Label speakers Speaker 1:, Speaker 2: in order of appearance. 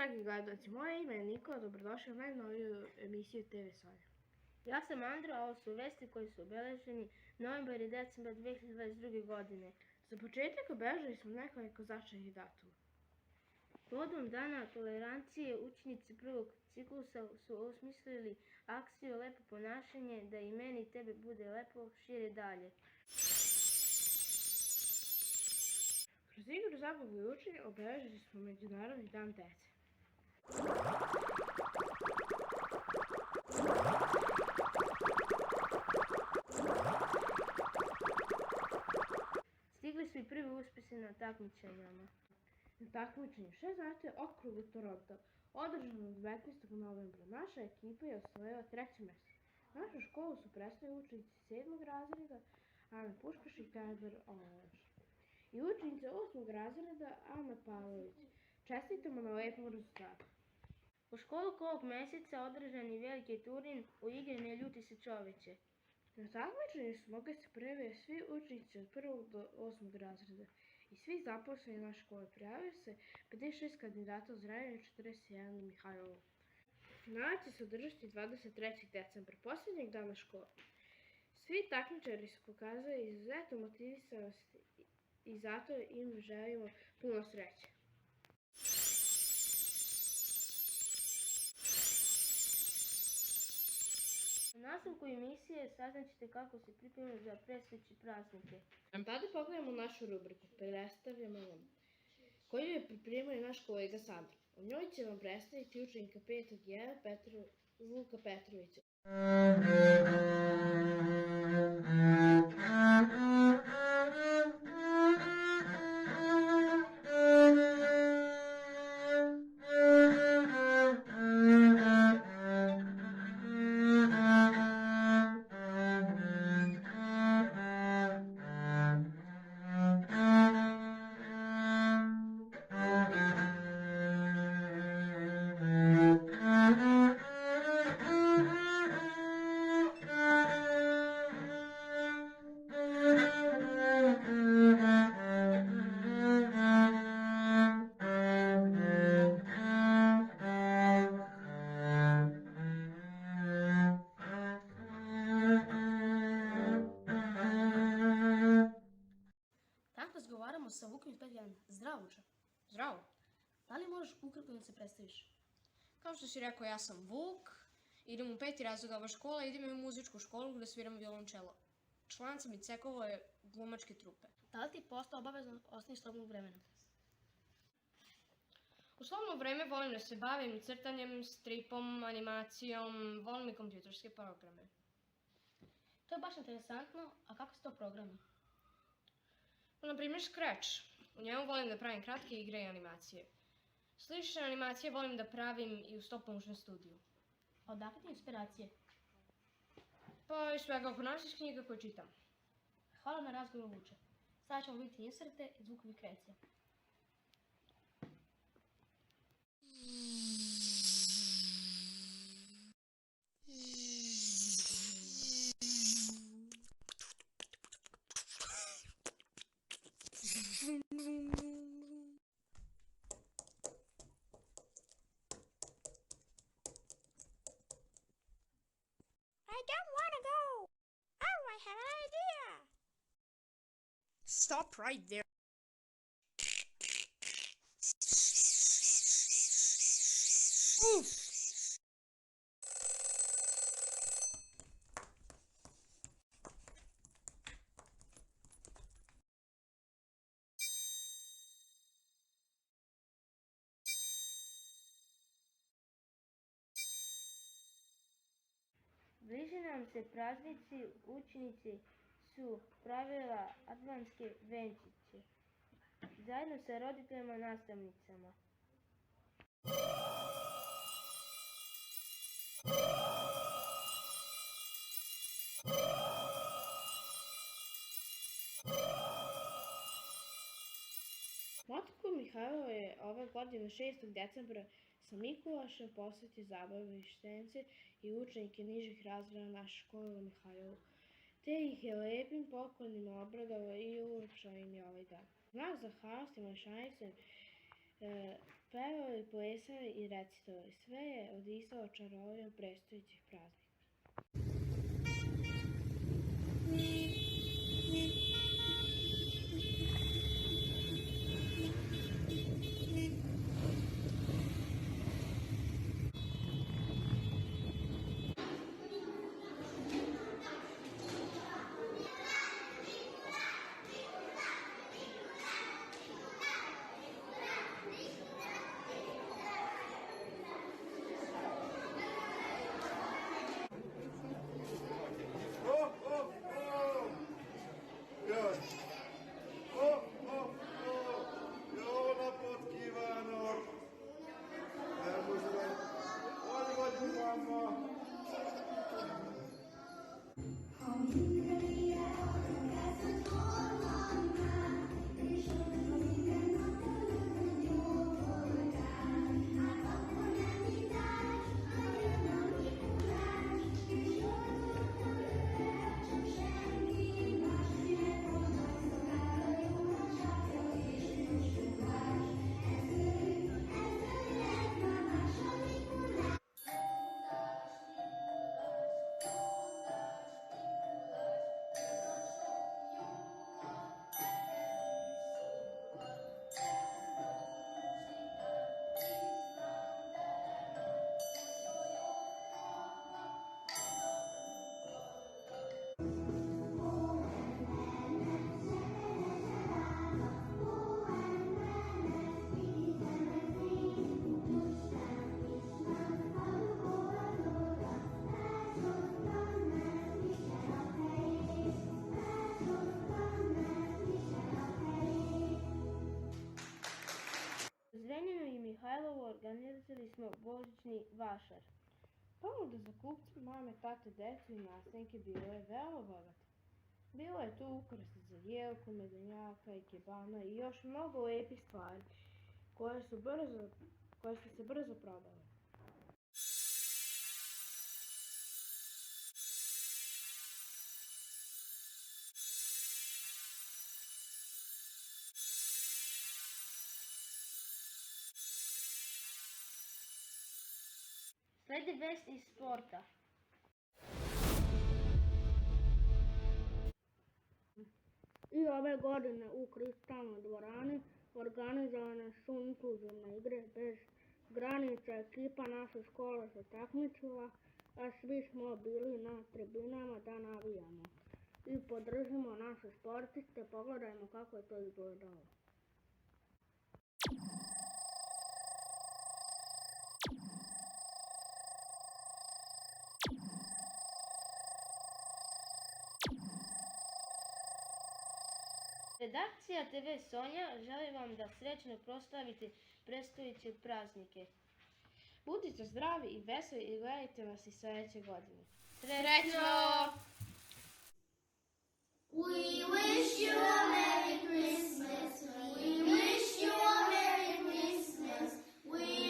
Speaker 1: dragi gledalci, moje ime je Nikola, dobrodošli u najnoviju emisiju TV Sonja.
Speaker 2: Ja sam Andro, a ovo su vesti koji su obeleženi novembar i decembar 2022. godine.
Speaker 1: Za početak obeležili smo nekoliko značajnih datuma.
Speaker 2: Povodom dana tolerancije učenici prvog ciklusa su osmislili akciju Lepo ponašanje da i meni i tebi bude lepo šire dalje.
Speaker 1: Kroz igru, zabavu i učenje obeležili smo Međunarodni dan dece.
Speaker 2: Stigli su i prvi uspesi na takmičenjama.
Speaker 1: Na takmičenju 6 znate okrugu Toronto, održano 19. novembra, naša ekipa je osvojila 3. mesto. Našu školu su predstavili učenici 7. razreda Ana Puškaš i Teodor Oleš i učenice 8. razreda Ana Pavlović. Čestitamo na lepom rezultatu.
Speaker 2: U školu ovog meseca održan je veliki turnir u igri Ne ljuti se čoveče.
Speaker 1: Na takmičenju su mogli se prijaviti svi učenici od 1. do 8. razreda i svi zaposleni naše škole. Prijavio se 56 kandidata u Zrenjaninu i 41 u Mihajlovu. Finale će se održati 23. decembra, posljednjeg dana škole. Svi takmičari su pokazali izuzetnu motivisanost i zato im želimo puno sreće.
Speaker 2: U nastavku emisije saznaćete kako se pripremaju za predstojeće praznike.
Speaker 1: Tada pogledamo našu rubriku, predstavljamo vam, koju je pripremio naš kolega Sandro. U njoj će vam predstaviti učenika 5. J. Luka Petrovića.
Speaker 2: Razgovaramo sa Vukom iz 5.1. Zdravo, Vuče.
Speaker 3: Zdravo.
Speaker 2: Da li možeš ukratko da se predstaviš?
Speaker 3: Kao što si rekao, ja sam Vuk, idem u 5. razred ove škole, idem i u muzičku školu gde sviram violončelo. Član sam i Cekove glumačke trupe.
Speaker 2: Da li ti postao obavezno osnovnih slobodnog vremena?
Speaker 3: U slobodno vreme volim da se bavim crtanjem, stripom, animacijom, volim i kompjuterske programe.
Speaker 2: To je baš interesantno, a kako su to programi?
Speaker 3: Na primjer Scratch, u njemu volim da pravim kratke igre i animacije. Slične animacije volim da pravim i u Stop Motion studiju.
Speaker 2: Odakle ti inspiracije?
Speaker 3: Pa iz svega oko nas iz knjiga koje čitam.
Speaker 2: Hvala na razgovoru, Vuče. Sada ćemo vidjeti inserte i zvukovih kreacija.
Speaker 4: I don't want to go. Oh, I have an idea.
Speaker 3: Stop right there. Oof.
Speaker 2: Bliže nam se praznici, učenici su pravila adventske venčiće, zajedno sa roditeljima i nastavnicama.
Speaker 1: Matko Mihajlova je ove godine 6. decembra sa Mikulašem posvetio zabavu i štence i učenike nižih razreda naše škole u Mihajlovu, te ih je lepim poklonima obradovao i uručao im je ovaj dan. Znak zahvalnosti mešanice pevali, plesali i recitovali. Sve je odisalo čarovijom predstojećih praznika.
Speaker 2: U Zrenjaninu i Mihajlovu organizirali smo božićni vašar.
Speaker 1: Ponuda za kupce, mame, tate, decu i nasljednike bilo je veoma bogata. Bilo je tu ukrasa za jelku, medenjaka, ikebana i još mnogo lepih stvari koje su se brzo prodale.
Speaker 2: Sledi vest iz sporta.
Speaker 5: I ove godine u Kristalnoj dvorani organizovane su inkluzivne igre bez granica. Ekipa naše škole se takmičila, a svi smo bili na tribinama da navijamo i podržimo naše sportiste. Pogledajmo kako je to izgledalo.
Speaker 2: Redakcija TV Sonja želi vam da srećno proslavite predstojeće praznike.
Speaker 1: Budite zdravi i veseli i gledajte nas i sljedeće godine.
Speaker 3: Srećno!
Speaker 6: We wish you a Merry Christmas. We wish you a Merry Christmas. We